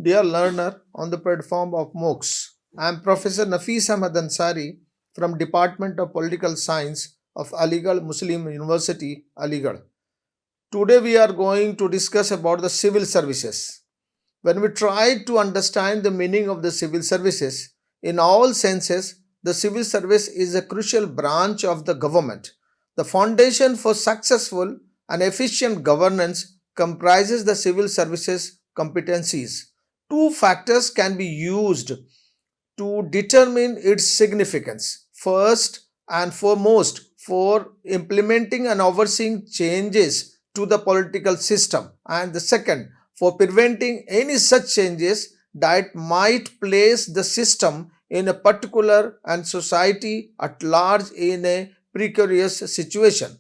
Dear learner on the platform of MOOCs, I am Professor Nafis Ahmad Ansari from Department of Political Science of Aligarh Muslim University, Aligarh. Today we are going to discuss about the civil services. When we try to understand the meaning of the civil services, in all senses, the civil service is a crucial branch of the government. The foundation for successful and efficient governance comprises the civil services competencies. Two factors can be used to determine its significance. First and foremost, for implementing and overseeing changes to the political system, and the second, for preventing any such changes that might place the system in a particular and society at large in a precarious situation.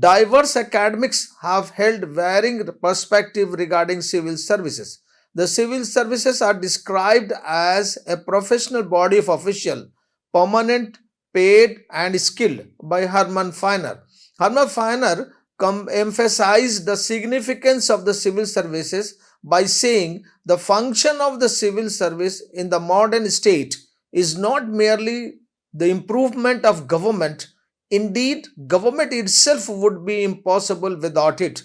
Diverse academics have held varying perspectives regarding civil services. The civil services are described as a professional body of official, permanent, paid, and skilled by Hermann Feiner. Hermann Feiner emphasized the significance of the civil services by saying the function of the civil service in the modern state is not merely the improvement of government. Indeed, government itself would be impossible without it.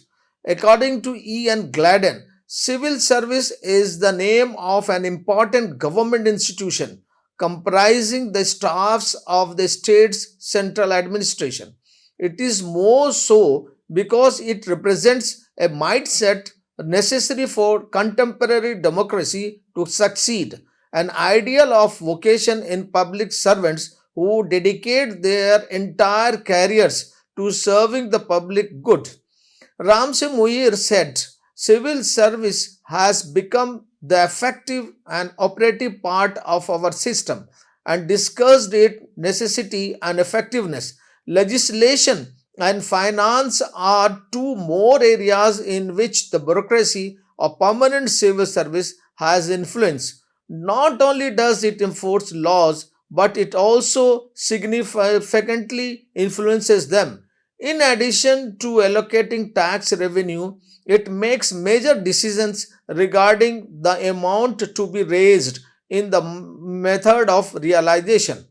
According to E. N. Gladden, civil service is the name of an important government institution comprising the staffs of the state's central administration. It is more so because it represents a mindset necessary for contemporary democracy to succeed, an ideal of vocation in public servants who dedicate their entire careers to serving the public good. Ramsey Muir said, civil service has become the effective and operative part of our system and discussed its necessity and effectiveness. Legislation and finance are two more areas in which the bureaucracy of permanent civil service has influence. Not only does it enforce laws, but it also significantly influences them. In addition to allocating tax revenue, it makes major decisions regarding the amount to be raised in the method of realization.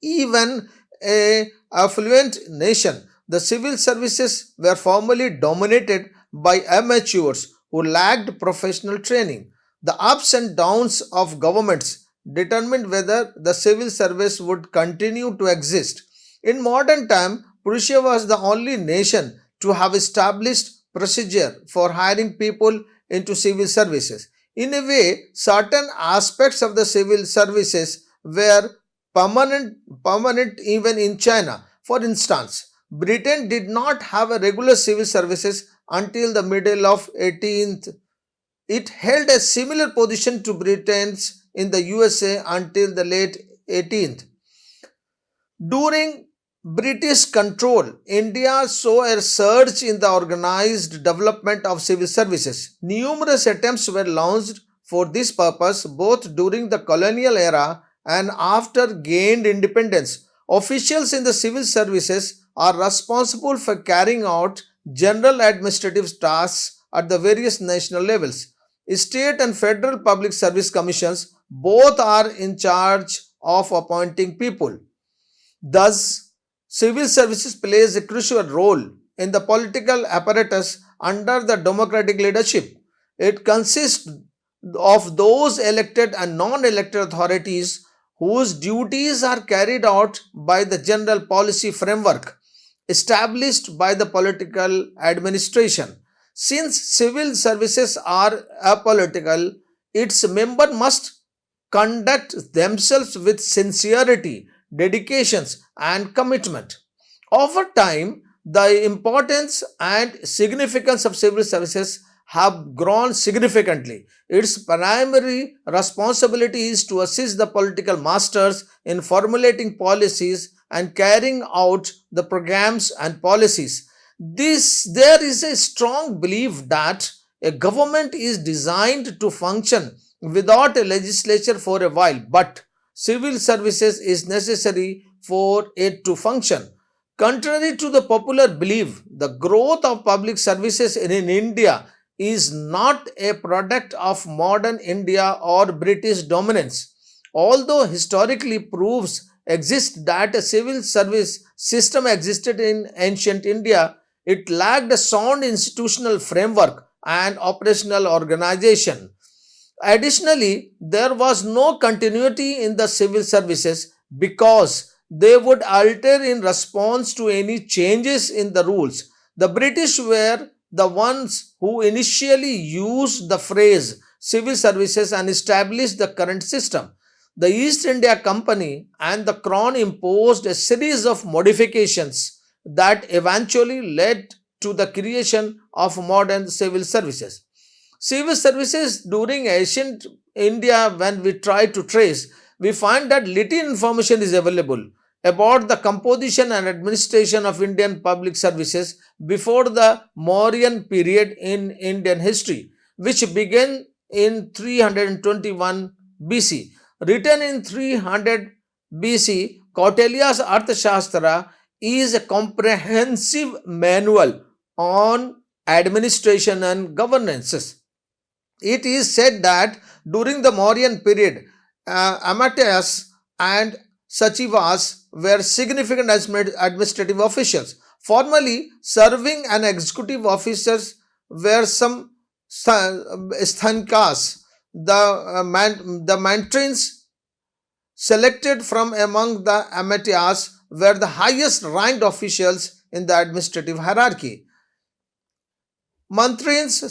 Even a affluent nation, the civil services were formerly dominated by amateurs who lacked professional training. The ups and downs of governments determined whether the civil service would continue to exist. In modern time, Prussia was the only nation to have established procedure for hiring people into civil services. In a way, certain aspects of the civil services were permanent even in China. For instance, Britain did not have a regular civil services until the middle of 18th. It held a similar position to Britain's in the USA until the late 18th. During British control, India saw a surge in the organized development of civil services. Numerous attempts were launched for this purpose both during the colonial era and after gained independence. Officials in the civil services are responsible for carrying out general administrative tasks at the various national levels. State and federal public service commissions both are in charge of appointing people. Thus, civil services plays a crucial role in the political apparatus under the democratic leadership. It consists of those elected and non-elected authorities whose duties are carried out by the general policy framework established by the political administration. Since civil services are apolitical, its members must conduct themselves with sincerity, dedications, and commitment. Over time, the importance and significance of civil services have grown significantly. Its primary responsibility is to assist the political masters in formulating policies and carrying out the programs and policies. There is a strong belief that a government is designed to function without a legislature for a while, but civil services is necessary for it to function. Contrary to the popular belief, the growth of public services in India is not a product of modern India or British dominance. Although historically proofs exist that a civil service system existed in ancient India, it lacked a sound institutional framework and operational organization. Additionally, there was no continuity in the civil services because they would alter in response to any changes in the rules. The British were the ones who initially used the phrase civil services and established the current system. The East India Company and the Crown imposed a series of modifications that eventually led to the creation of modern civil services. Civil services during ancient India, when we try to trace, we find that little information is available about the composition and administration of Indian public services before the Mauryan period in Indian history, which began in 321 BC. Written in 300 BC, Kautilya's Arthashastra is a comprehensive manual on administration and governance. It is said that during the Mauryan period, Amatyas and Sachivas were significant administrative officials. Formerly serving as executive officers were some sthankas, the mantrins selected from among the Amatyas were the highest ranked officials in the administrative hierarchy. Mantrins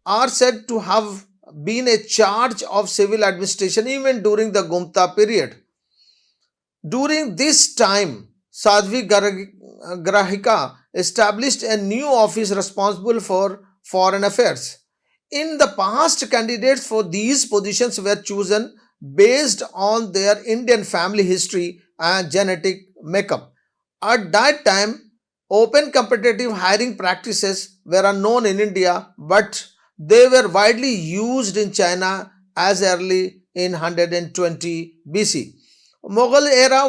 are said to have been a charge of civil administration even during the Gupta period. During this time, Sadhvi Grahika established a new office responsible for foreign affairs. In the past, candidates for these positions were chosen based on their Indian family history and genetic makeup. At that time, open competitive hiring practices were unknown in India, but they were widely used in China as early in 120 BC. Mughal era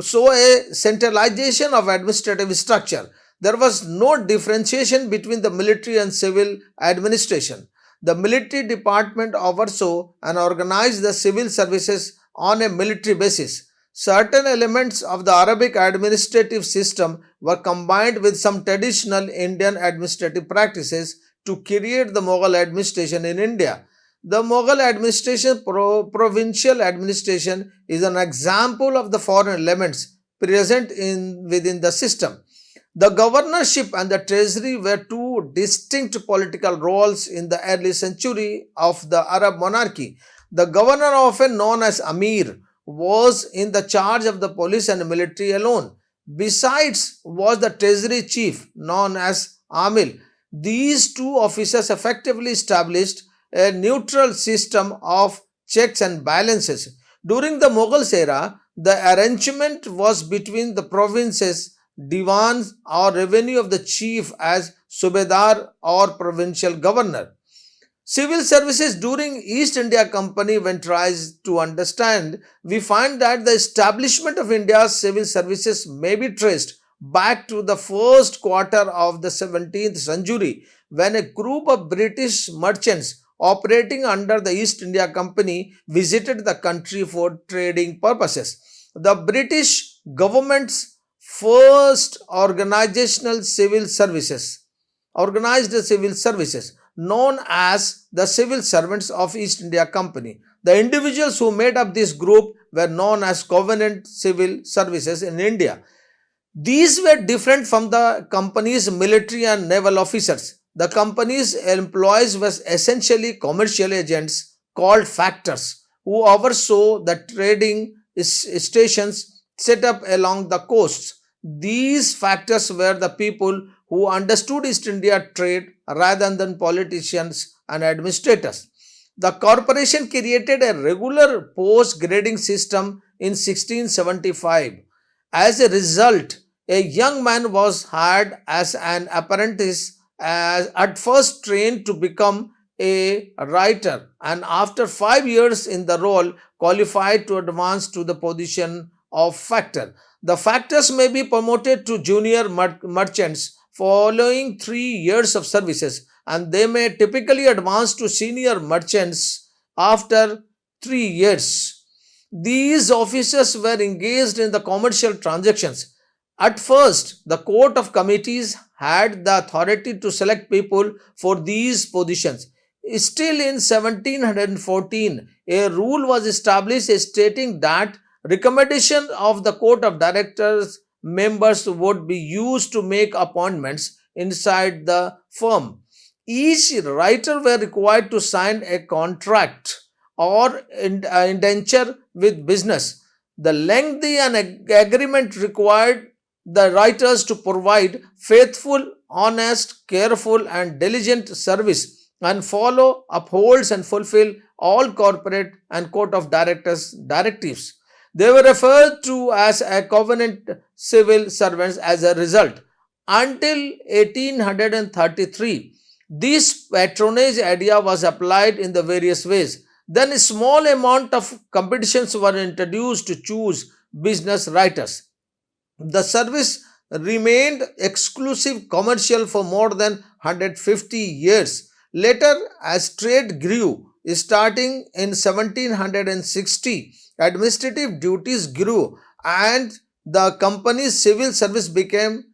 saw a centralization of administrative structure. There was no differentiation between the military and civil administration. The military department oversaw and organized the civil services on a military basis. Certain elements of the Arabic administrative system were combined with some traditional Indian administrative practices to create the Mughal administration in India. The Mughal administration, provincial administration, is an example of the foreign elements present within the system. The governorship and the treasury were two distinct political roles in the early century of the Arab monarchy. The governor, often known as Amir, was in the charge of the police and military alone. Besides, was the treasury chief, known as Amil. These two officers effectively established a neutral system of checks and balances. During the Mughals era, the arrangement was between the provinces, divans or revenue of the chief as subedar or provincial governor. Civil services during East India Company, when tries to understand, we find that the establishment of India's civil services may be traced back to the first quarter of the 17th century when a group of British merchants operating under the East India Company visited the country for trading purposes. The British government's first organized the civil services known as the civil servants of East India Company. The individuals who made up this group were known as Covenant Civil Services in India. These were different from the company's military and naval officers. The company's employees were essentially commercial agents called factors who oversaw the trading stations set up along the coasts. These factors were the people who understood East India trade rather than politicians and administrators. The corporation created a regular post grading system in 1675. As a result, a young man was hired as an apprentice, at first trained to become a writer, and after 5 years in the role, qualified to advance to the position of factor. The factors may be promoted to junior merchants following 3 years of services, and they may typically advance to senior merchants after 3 years. These officers were engaged in the commercial transactions. At first, the court of committees had the authority to select people for these positions. Still, in 1714, a rule was established stating that recommendation of the court of directors members would be used to make appointments inside the firm. Each writer were required to sign a contract or indenture with business. The lengthy and agreement required the writers to provide faithful, honest, careful, and diligent service and follow, upholds, and fulfill all corporate and court of directors directives. They were referred to as a covenant civil servants as a result. Until 1833, this patronage idea was applied in the various ways. Then a small amount of competitions were introduced to choose business writers. The service remained exclusive commercial for more than 150 years. Later, as trade grew, starting in 1760, administrative duties grew and the company's civil service began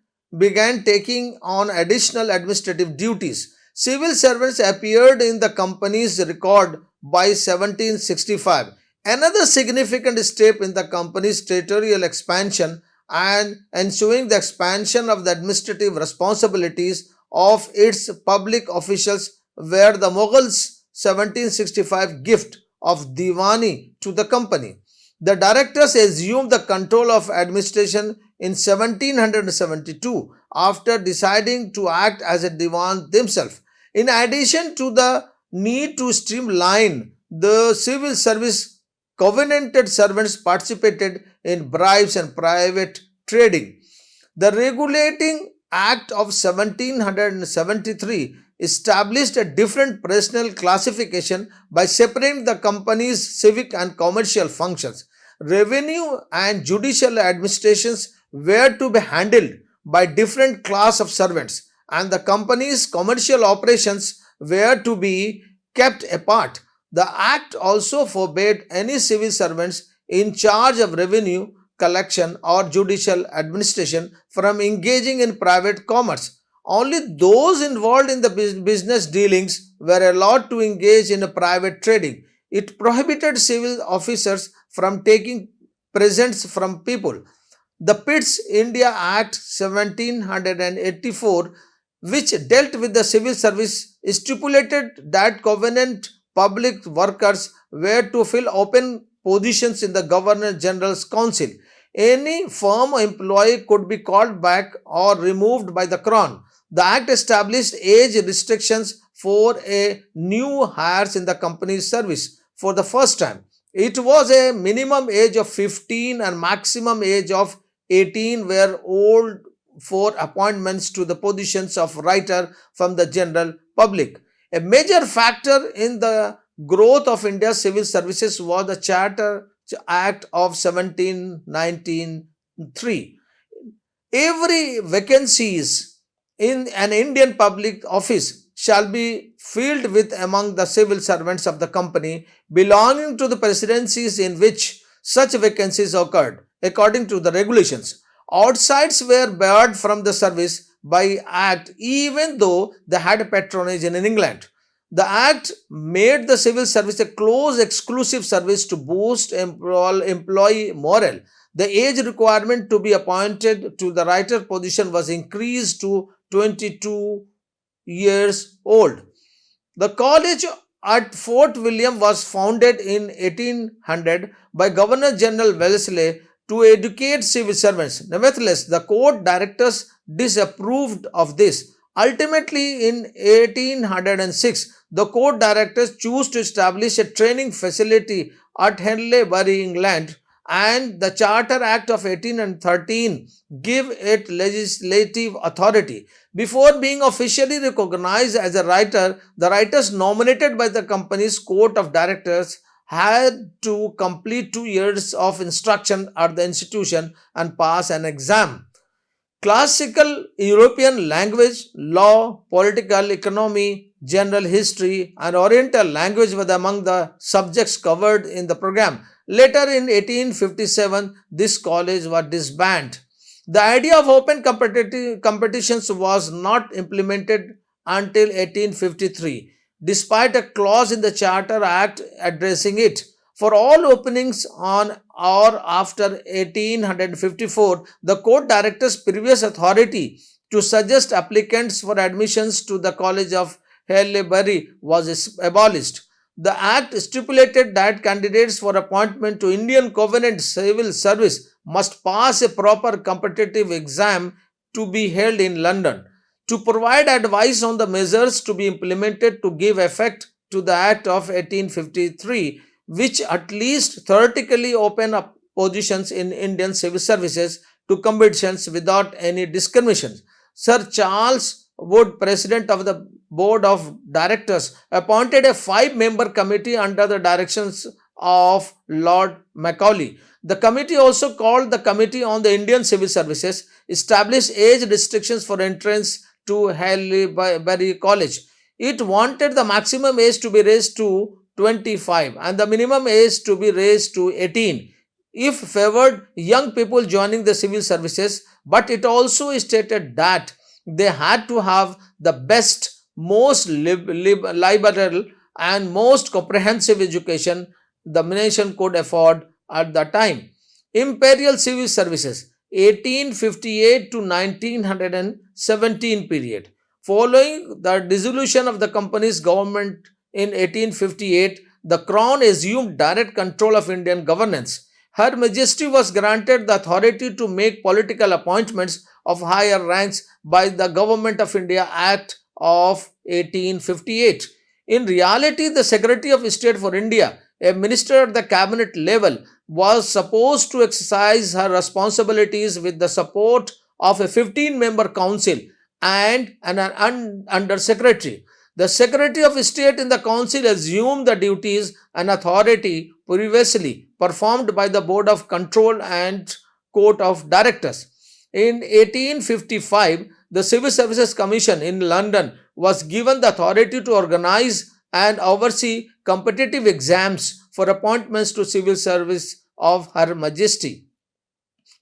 taking on additional administrative duties. Civil servants appeared in the company's record by 1765. Another significant step in the company's territorial expansion and ensuing the expansion of the administrative responsibilities of its public officials were the Mughals' 1765 gift of Diwani to the company. The directors assumed the control of administration in 1772 after deciding to act as a Diwan themselves. In addition to the need to streamline the civil service, covenanted servants participated in bribes and private trading. The Regulating Act of 1773 established a different personal classification by separating the company's civic and commercial functions. Revenue and judicial administrations were to be handled by different class of servants, and the company's commercial operations were to be kept apart. The act also forbade any civil servants in charge of revenue collection or judicial administration from engaging in private commerce. Only those involved in the business dealings were allowed to engage in private trading. It prohibited civil officers from taking presents from people. The Pitt's India Act 1784, which dealt with the civil service, stipulated that covenant public workers were to fill open positions in the Governor General's Council. Any firm employee could be called back or removed by the Crown. The Act established age restrictions for a new hires in the company's service for the first time. It was a minimum age of 15 and maximum age of 18 were old for appointments to the positions of writer from the general public. A major factor in the growth of India's civil services was the Charter Act of 1793. Every vacancies in an Indian public office shall be filled with among the civil servants of the company belonging to the presidencies in which such vacancies occurred, according to the regulations. Outsides were barred from the service by Act even though they had patronage in England. The Act made the civil service a close exclusive service to boost employee morale. The age requirement to be appointed to the writer position was increased to 22 years old. The college at Fort William was founded in 1800 by Governor General Wellesley to educate civil servants. Nevertheless, the court directors disapproved of this. Ultimately, in 1806, the court directors chose to establish a training facility at Henley, Bury, England, and the Charter Act of 1813 give it legislative authority. Before being officially recognized as a writer, the writers nominated by the company's court of directors had to complete 2 years of instruction at the institution and pass an exam. Classical European language, law, political economy, general history, and Oriental language were among the subjects covered in the program. Later in 1857, this college was disbanded. The idea of open competitions was not implemented until 1853, despite a clause in the Charter Act addressing it. For all openings on or after 1854, the court director's previous authority to suggest applicants for admissions to the College of Haileybury was abolished. The act stipulated that candidates for appointment to Indian Covenant Civil Service must pass a proper competitive exam to be held in London. To provide advice on the measures to be implemented to give effect to the Act of 1853, which at least theoretically open up positions in Indian civil services to competitions without any discrimination. Sir Charles Wood, President of the Board of Directors, appointed a 5 member committee under the directions of Lord Macaulay. The committee, also called the Committee on the Indian Civil Services, established age restrictions for entrance to Haileybury College. It wanted the maximum age to be raised to 25 and the minimum age to be raised to 18 if favored young people joining the civil services, but it also stated that they had to have the best, most liberal, and most comprehensive education the nation could afford at the time. Imperial Civil Services 1858 to 1917 period. Following the dissolution of the company's government in 1858, the Crown assumed direct control of Indian governance. Her Majesty was granted the authority to make political appointments of higher ranks by the Government of India Act of 1858. In reality, the Secretary of State for India, a minister at the cabinet level, was supposed to exercise her responsibilities with the support of a 15-member council and an undersecretary. The Secretary of State in the Council assumed the duties and authority previously performed by the Board of Control and Court of Directors. In 1855, the Civil Services Commission in London was given the authority to organize and oversee competitive exams for appointments to civil service of Her Majesty.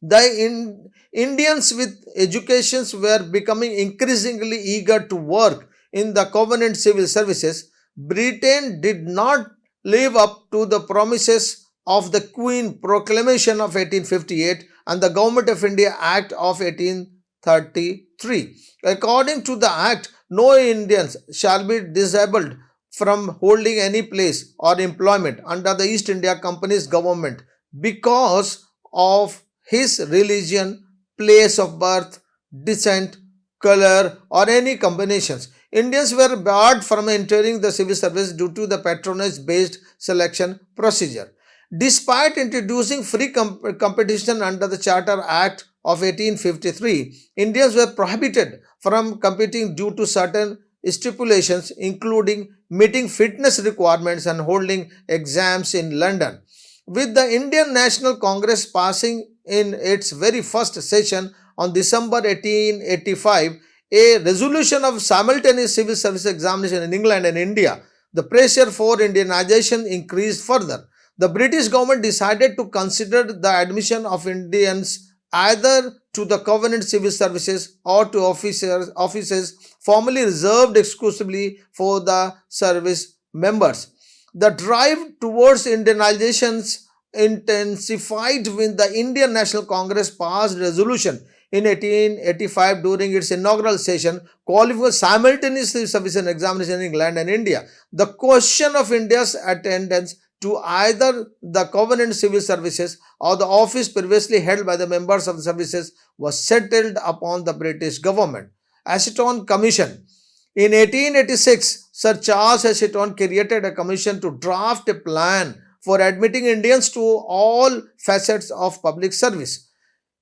The Indians with educations were becoming increasingly eager to work in the Covenant Civil Services. Britain did not live up to the promises of the Queen Proclamation of 1858 and the Government of India Act of 1833. According to the Act, no Indians shall be disabled from holding any place or employment under the East India Company's government because of his religion, place of birth, descent, color, or any combinations. Indians were barred from entering the civil service due to the patronage based selection procedure. Despite introducing free competition under the Charter Act of 1853, Indians were prohibited from competing due to certain stipulations, including meeting fitness requirements and holding exams in London. With the Indian National Congress passing in its very first session on December 1885 a resolution of simultaneous civil service examination in England and India, the pressure for Indianization increased further. The British government decided to consider the admission of Indians either to the Covenant Civil Services or to offices formerly reserved exclusively for the service members. The drive towards Indianizations intensified when the Indian National Congress passed resolution in 1885 during its inaugural session calling for simultaneous service and examination in England and India. The question of India's attendance to either the Covenant Civil Services or the office previously held by the members of the services was settled upon the British government. Assheton Commission. In 1886, Sir Charles Assheton created a commission to draft a plan for admitting Indians to all facets of public service.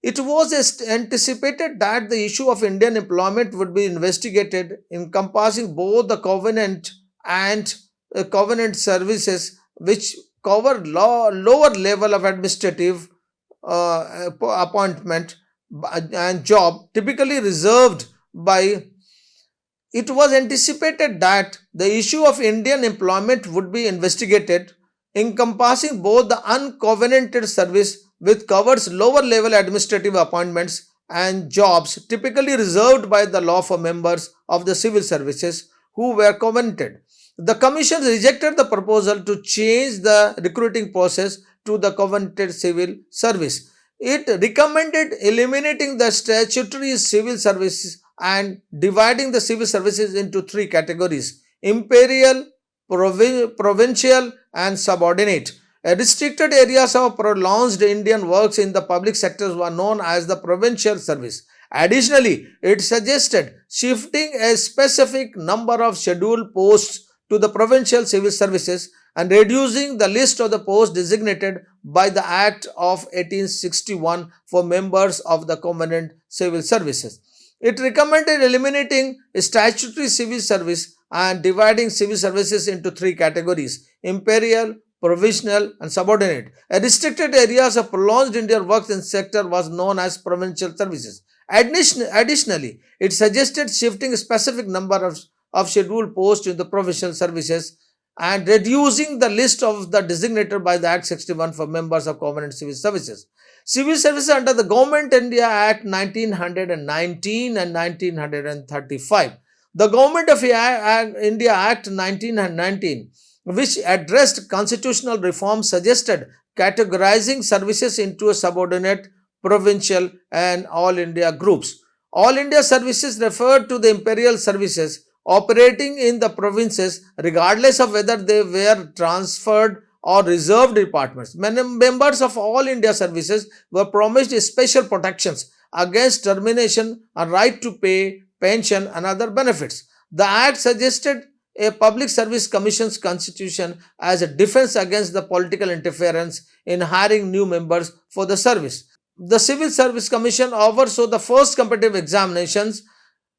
It was anticipated that the issue of Indian employment would be investigated, encompassing both the Covenant and Covenant services, which cover lower level of administrative appointment. and job typically reserved by. It was anticipated that the issue of Indian employment would be investigated, encompassing both the uncovenanted service, which covers lower level administrative appointments, and jobs typically reserved by the law for members of the civil services who were covenanted. The Commission rejected the proposal to change the recruiting process to the covenanted civil service. It recommended eliminating the statutory civil services and dividing the civil services into three categories: imperial, provincial, and subordinate. Restricted areas of prolonged Indian works in the public sectors were known as the provincial service. Additionally, it suggested shifting a specific number of scheduled posts to the provincial civil services and reducing the list of the posts designated by the Act of 1861 for members of the covenant civil services. It recommended eliminating statutory civil service and dividing civil services into three categories: imperial, provincial, and subordinate. A restricted areas of prolonged Indian works in sector was known as provincial services. Additionally, it suggested shifting a specific number of scheduled posts in the provincial services and reducing the list of the designated by the Act 61 for members of covenant civil services. Civil services under the Government India Act 1919 and 1935. The Government of India Act 1919, which addressed constitutional reform, suggested categorizing services into subordinate, provincial, and all India groups. All India services referred to the imperial services operating in the provinces, regardless of whether they were transferred or reserved departments. Many members of all India services were promised special protections against termination and right to pay, pension, and other benefits. The Act suggested a Public Service Commission's constitution as a defense against the political interference in hiring new members for the service. The Civil Service Commission oversaw the first competitive examinations,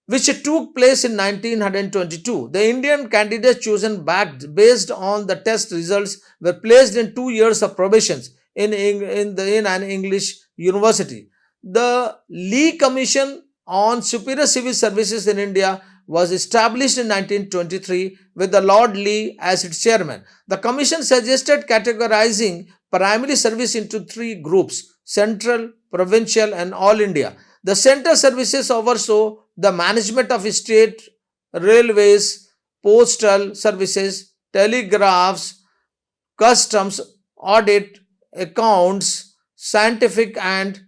which took place in 1922. The Indian candidates chosen based on the test results were placed in 2 years of probation in an English university. The Lee Commission on Superior Civil Services in India was established in 1923 with the Lord Lee as its chairman. The commission suggested categorizing primary service into three groups: central, provincial, and all India. The central services oversaw the management of state railways, postal services, telegraphs, customs, audit, accounts, scientific and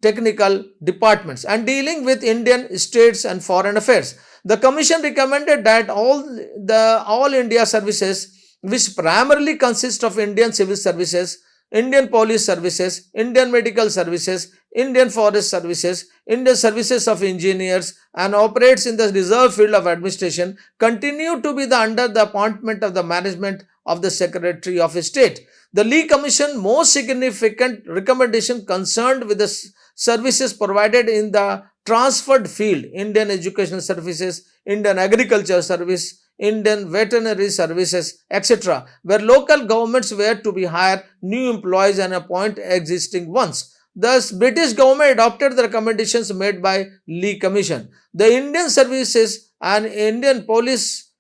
technical departments, and dealing with Indian states and foreign affairs. The commission recommended that all India services, which primarily consist of Indian civil services, Indian police services, Indian medical services, Indian forest services, Indian services of engineers, and operates in the reserve field of administration, continue to be under the appointment of the management of the Secretary of State. The Lee Commission most significant recommendation concerned with the services provided in the transferred field: Indian educational services, Indian agriculture service, Indian veterinary services, etc., where local governments were to be hire new employees and appoint existing ones. Thus, British government adopted the recommendations made by Lee Commission. The Indian services and Indian police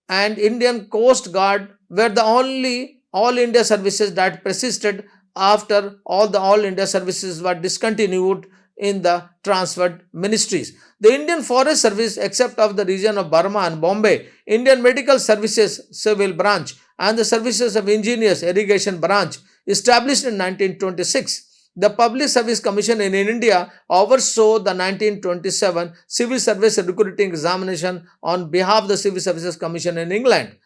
and Indian Coast Guard were the only all India services that persisted after all India services were discontinued in the transferred ministries. The Indian Forest Service, except of the region of Burma and Bombay, Indian Medical Services Civil Branch, and the Services of Engineers Irrigation Branch, established in 1926. The Public Service Commission in India oversaw the 1927 Civil Service Recruiting Examination on behalf of the Civil Services Commission in England.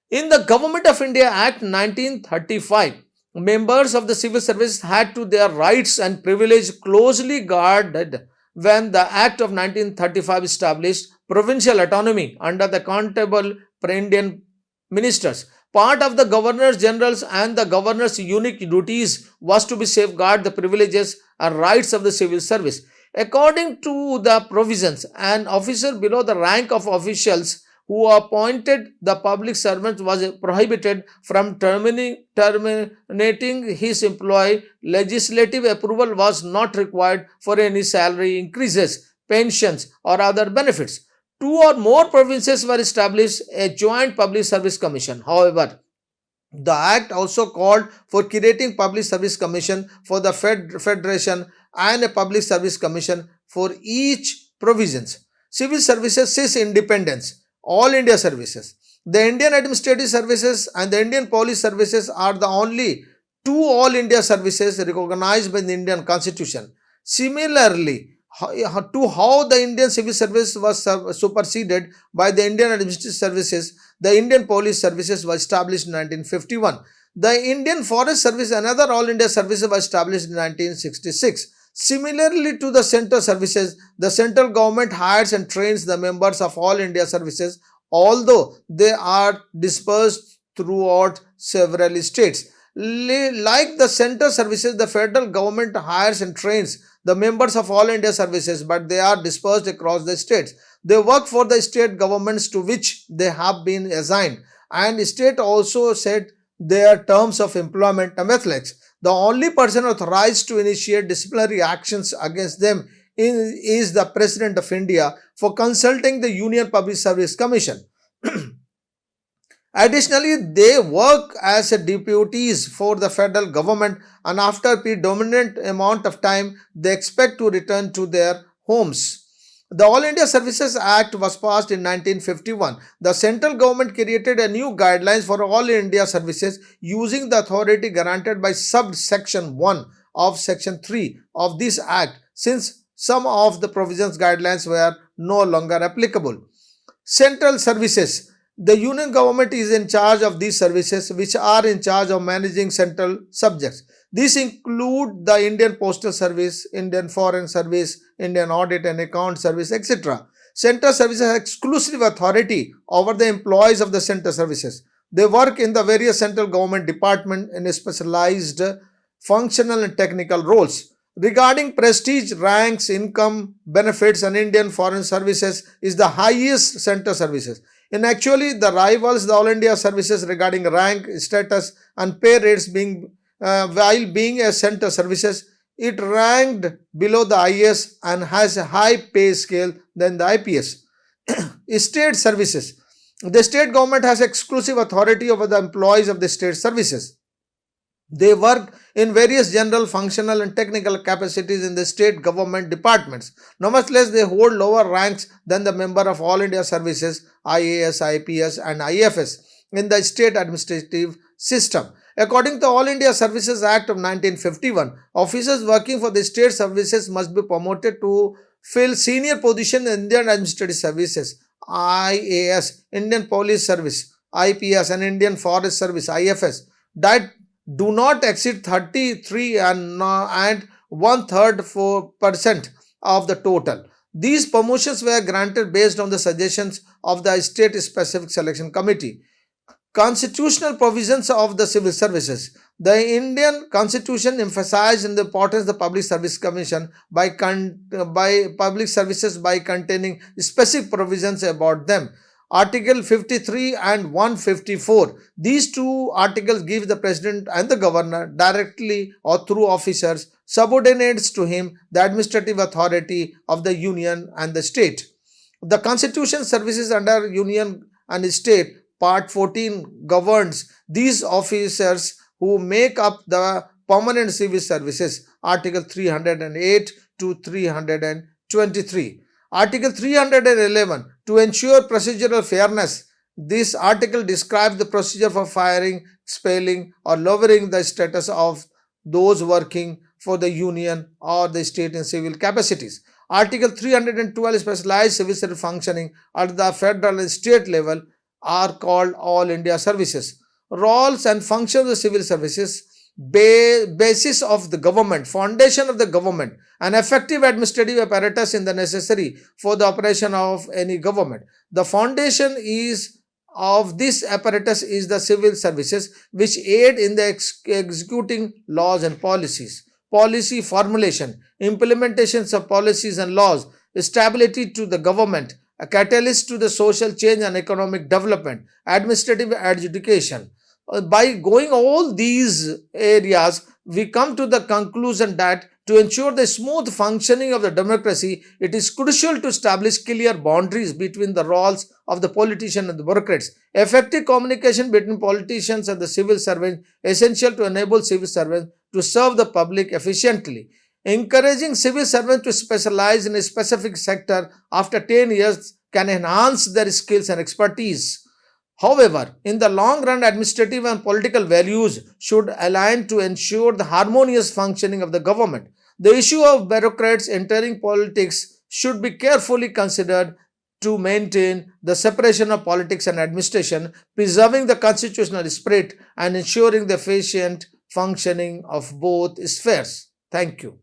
In the Government of India Act 1935, members of the civil service had to their rights and privilege closely guarded when the Act of 1935 established provincial autonomy under the accountable Indian ministers. Part of the governors generals and the governor's unique duties was to be safeguard the privileges and rights of the civil service. According to the provisions, an officer below the rank of officials who appointed the public servant was prohibited from terminating his employee. Legislative approval was not required for any salary increases, pensions, or other benefits. Two or more provinces were established a joint public service commission. However, the act also called for creating public service commission for the federation and a public service commission for each province. Civil services says independence. All India services. The Indian Administrative Services and the Indian Police Services are the only two All India services recognized by the Indian Constitution. Similarly, to how the Indian Civil Service was superseded by the Indian Administrative Services, the Indian Police Services was established in 1951. The Indian Forest Service, another All India service, was established in 1966. Similarly to the central services, the central government hires and trains the members of all India services, although they are dispersed throughout several states. Like the central services, the federal government hires and trains the members of all India services, but they are dispersed across the states. They work for the state governments to which they have been assigned, and state also set their terms of employment and ethics. The only person authorized to initiate disciplinary actions against them is the President of India for consulting the Union Public Service Commission. Additionally, they work as deputies for the federal government, and after a predominant amount of time, they expect to return to their homes. The All India Services Act was passed in 1951. The central government created a new guidelines for all India services using the authority granted by subsection 1 of section 3 of this act, since some of the provisions guidelines were no longer applicable. Central services. The union government is in charge of these services, which are in charge of managing central subjects. These include the Indian Postal Service, Indian Foreign Service, Indian Audit and Account Service, etc. Central services have exclusive authority over the employees of the central services. They work in the various central government departments in specialized functional and technical roles. Regarding prestige, ranks, income, benefits, and Indian Foreign Services is the highest central services. In actually, the rivals the All India services regarding rank, status, and pay rates while being a center services, it ranked below the IS and has a high pay scale than the IPS. State services. The state government has exclusive authority over the employees of the state services. They work in various general, functional, and technical capacities in the state government departments. Nonetheless, they hold lower ranks than the member of All India Services, IAS, IPS, and IFS in the state administrative system. According to All India Services Act of 1951, officers working for the state services must be promoted to fill senior position in Indian Administrative Services, IAS, Indian Police Service, IPS, and Indian Forest Service, IFS, that do not exceed 33 and 1/3% of the total. These promotions were granted based on the suggestions of the state specific selection committee. Constitutional provisions of the civil services. The Indian Constitution emphasized the importance of the Public Service Commission by public services by containing specific provisions about them. Article 53 and 154. These two articles give the President and the Governor directly or through officers subordinates to him the administrative authority of the Union and the state. The Constitution services under Union and state. Part 14 governs these officers who make up the permanent civil services. Article 308 to 323. Article 311. To ensure procedural fairness, this article describes the procedure for firing, expelling, or lowering the status of those working for the union or the state in civil capacities. Article 312 specialized civil service functioning at the federal and state level are called All India Services. Roles and functions of the civil services, basis of the government, foundation of the government, and effective administrative apparatus in the necessary for the operation of any government. The foundation is of this apparatus is the civil services, which aid in the executing laws and policies, policy formulation, implementations of policies and laws, stability to the government, a catalyst to the social change and economic development, administrative adjudication. By going all these areas, we come to the conclusion that to ensure the smooth functioning of the democracy, it is crucial to establish clear boundaries between the roles of the politician and the bureaucrats. Effective communication between politicians and the civil servants essential to enable civil servants to serve the public efficiently. Encouraging civil servants to specialize in a specific sector after 10 years can enhance their skills and expertise. However, in the long run, administrative and political values should align to ensure the harmonious functioning of the government. The issue of bureaucrats entering politics should be carefully considered to maintain the separation of politics and administration, preserving the constitutional spirit and ensuring the efficient functioning of both spheres. Thank you.